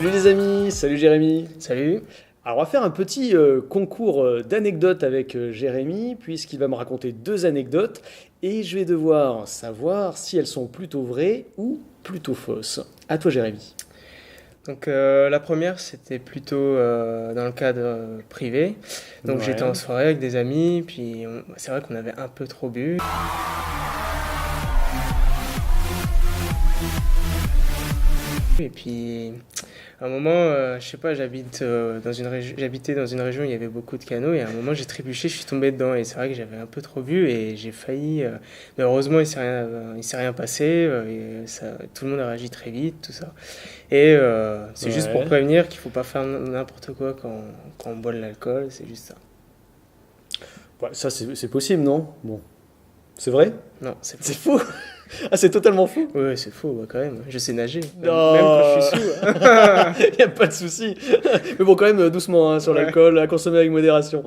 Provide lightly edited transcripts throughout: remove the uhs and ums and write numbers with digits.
Salut les amis, salut Jérémy. Salut. Alors on va faire un petit concours d'anecdotes avec Jérémy, puisqu'il va me raconter 2 anecdotes, et je vais devoir savoir si elles sont plutôt vraies ou plutôt fausses. À toi Jérémy. Donc la première, c'était plutôt dans le cadre privé. Donc Ouais. j'étais en soirée avec des amis, puis c'est vrai qu'on avait un peu trop bu. Et puis à un moment, je sais pas, j'habitais dans une région où il y avait beaucoup de canaux, et à un moment j'ai trébuché, je suis tombé dedans, et c'est vrai que j'avais un peu trop bu et j'ai failli. Mais heureusement, il s'est rien passé, et tout le monde a réagi très vite, tout ça. Et c'est juste pour Ouais. prévenir qu'il faut pas faire n'importe quoi quand on boit de l'alcool, c'est juste ça. Ouais, ça c'est possible, non? Bon. C'est vrai? Non, c'est C'est faux. faux? Ah, c'est totalement faux? Ouais, c'est faux, ouais, quand même. Je sais nager, Non. même quand je suis sous. Hein. Il n'y a pas de souci. Mais bon, quand même, doucement hein, sur Ouais. l'alcool, à consommer avec modération.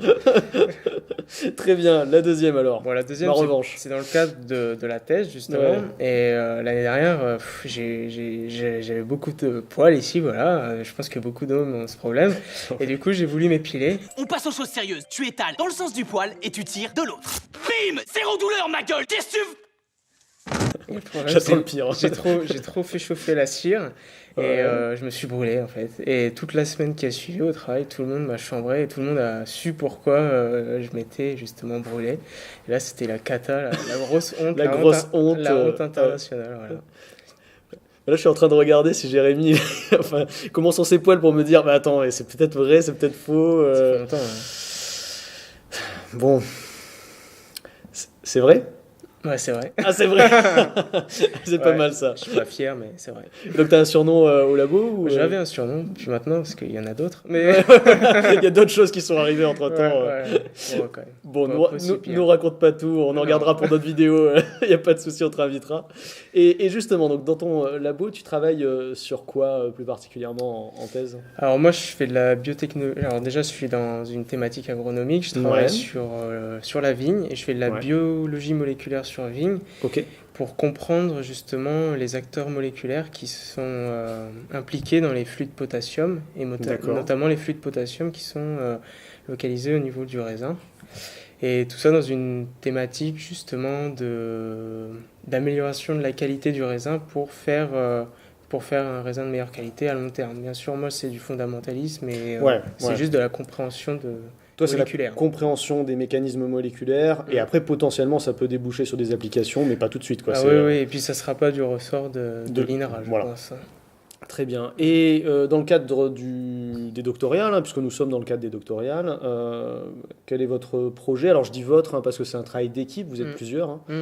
Très bien, la deuxième alors. Bon, la deuxième, Ma revanche. c'est dans le cadre de la thèse, justement. Ouais. Et l'année dernière, j'avais beaucoup de poils ici, voilà. Je pense que beaucoup d'hommes ont ce problème. Et du coup, j'ai voulu m'épiler. On passe aux choses sérieuses. Tu étales dans le sens du poil et tu tires de l'autre. Bim! Zéro douleur, ma gueule! Qu'est-ce que tu... Et le problème, J'attends le pire. J'ai trop fait chauffer la cire. Et Ouais. je me suis brûlé, en fait. Et toute la semaine qui a suivi au travail, tout le monde m'a chambré et tout le monde a su pourquoi je m'étais justement brûlé. Et là, c'était la cata, la grosse honte. La grosse honte, La honte internationale, voilà. Là, je suis en train de regarder si Jérémy enfin, comment sont ses poils pour me dire, bah attends, ouais, c'est peut-être vrai, c'est peut-être faux. Ça fait longtemps, hein. Bon, c'est vrai? Ouais, c'est vrai. Ah, c'est vrai. C'est pas Ouais, mal ça. Je suis pas fier, mais c'est vrai. Donc t'as un surnom au labo ou, J'avais un surnom, puis maintenant, parce qu'il y en a d'autres. Mais Il y a d'autres choses qui sont arrivées entre temps. ouais, quand même. Bon, Pas aussi pire. nous raconte pas tout, on en regardera pour d'autres vidéos, il n'y a pas de souci, on te réinvitera. Et justement, donc, dans ton labo, tu travailles sur quoi plus particulièrement en thèse? Alors moi, je fais de la biotechnologie. Alors déjà, je suis dans une thématique agronomique. Je travaille Ouais. sur la vigne et je fais de la Ouais. biologie moléculaire sur vigne Ok, pour comprendre justement les acteurs moléculaires qui sont impliqués dans les flux de potassium et D'accord. notamment les flux de potassium qui sont localisés au niveau du raisin. Et tout ça dans une thématique justement d'amélioration de la qualité du raisin pour faire un raisin de meilleure qualité à long terme. Bien sûr, moi, c'est du fondamentalisme, mais c'est ouais. juste de la compréhension Toi, c'est la moléculaire. compréhension des mécanismes moléculaires, et après, potentiellement, ça peut déboucher sur des applications, mais pas tout de suite, quoi. Ah C'est, oui, oui, et puis ça ne sera pas du ressort de l'INRA, je voilà. pense. Très bien. Et dans le cadre des doctorales, hein, puisque nous sommes dans le cadre des doctorales, quel est votre projet? Alors je dis votre, hein, parce que c'est un travail d'équipe, vous êtes plusieurs. Hein. Ouais,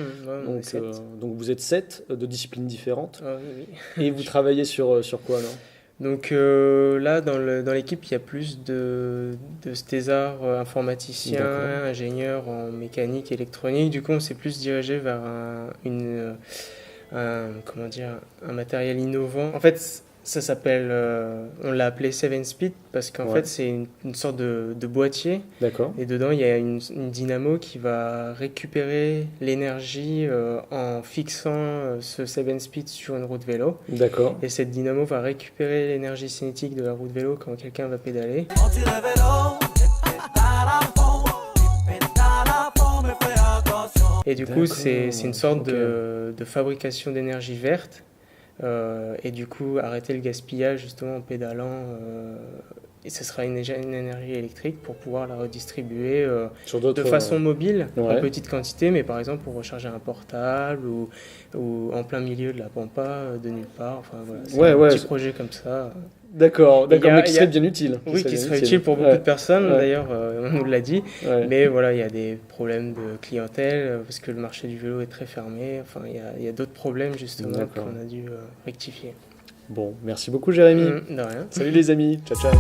on est Donc, 7. donc vous êtes 7 de disciplines différentes. Ah oui, oui. Et vous travaillez sur quoi, non? Donc là, dans l'équipe, il y a plus de thésards informaticiens, D'accord. ingénieurs en mécanique, électronique. Du coup, on s'est plus dirigé vers comment dire, un matériel innovant. En fait, ça s'appelle, on l'a appelé 7-speed parce qu'en Ouais. fait, c'est une sorte de boîtier. D'accord. Et dedans, il y a une dynamo qui va récupérer l'énergie en fixant ce 7-speed sur une roue de vélo. D'accord. Et cette dynamo va récupérer l'énergie cinétique de la roue de vélo quand quelqu'un va pédaler. Et du coup, D'accord. c'est une sorte Ok. de fabrication d'énergie verte. Et du coup, arrêter le gaspillage justement en pédalant. Et ce sera une énergie électrique pour pouvoir la redistribuer Sur de d'autres. façon mobile, ouais. en petite quantité, mais par exemple pour recharger un portable ou en plein milieu de la pampa, de nulle part. Enfin, voilà, c'est Ouais, un ouais, petit c'est- projet comme ça. D'accord, Il y a- mais qui il y a- serait bien utile. Oui, qui serait bien utile pour beaucoup Ouais. de personnes, Ouais. d'ailleurs, on nous l'a dit. Ouais. Mais voilà, il y a des problèmes de clientèle, parce que le marché du vélo est très fermé. Enfin, il y a d'autres problèmes, justement, D'accord. qu'on a dû rectifier. Bon, merci beaucoup, Jérémy. De rien. Salut les amis. Ciao, ciao.